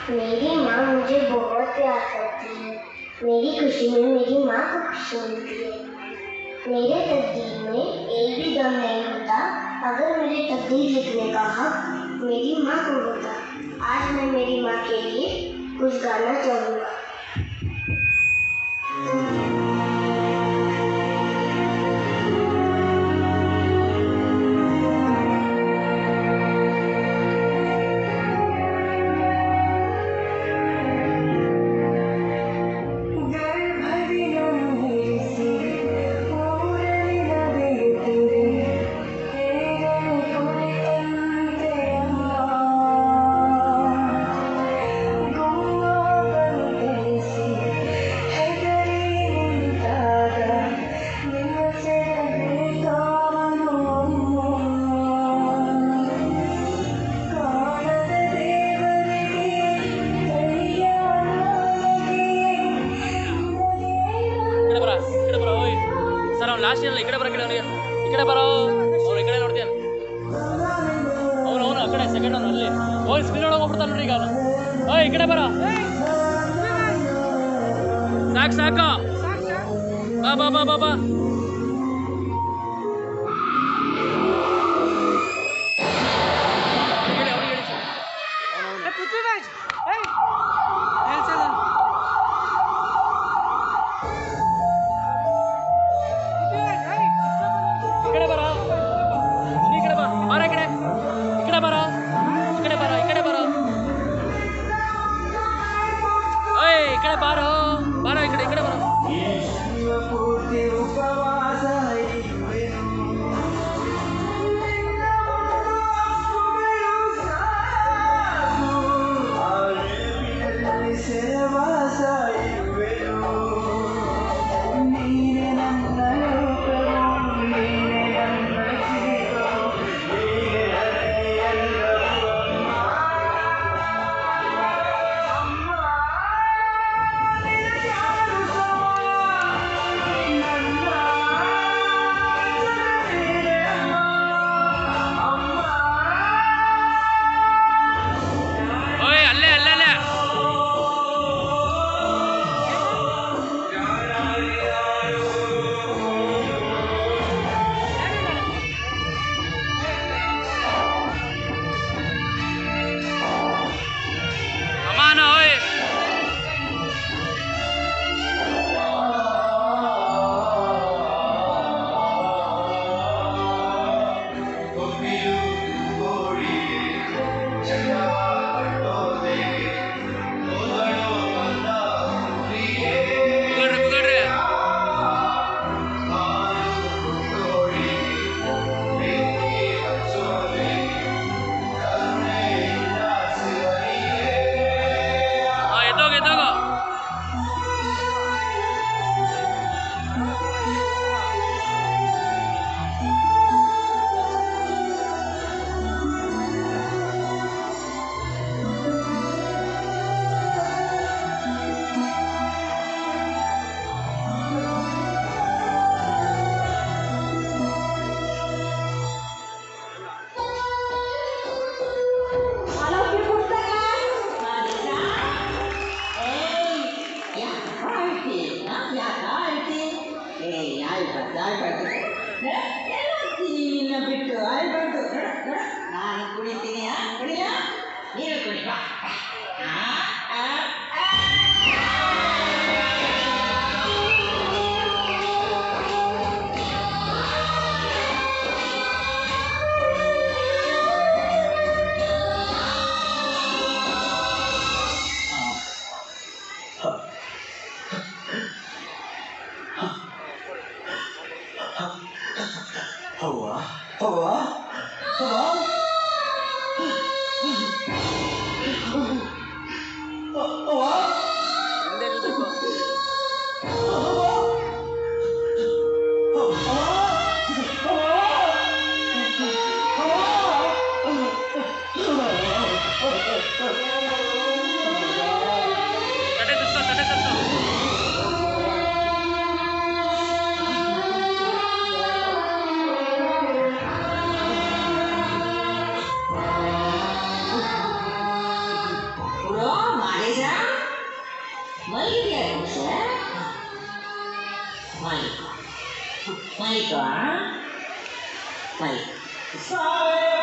मेरी माँ मुझे बहुत प्यार करती है। मेरी खुशी में मेरी माँ को खुशी मिलती है। मेरे तकदीर में एक भी गम नहीं होता अगर मेरी तकदीर लिखने का हक मेरी माँ को होता। आज मैं मेरी माँ के लिए कुछ गाना चाहूँगा। लास्ट इयर इकड़े बरो इकड़े बरो और इकड़े नोड़ती अकड़े सेकंड अल्ली स्क्रीन होग्बिಡ್ತಾ ನೋಡಿ ಈಗ ಓಯ್ ಇಕಡೆ ಬರೋ ಸಾಕು ಸಾಕು ಬಾ ಬಾ ಬಾ ಬಾ ಬಾ ಮಲಗಿದ್ಯಾ ಖುಷಿ? ಮಲಿಕೋ ಮಲಿಕೋ ಮಲಿಕೋ.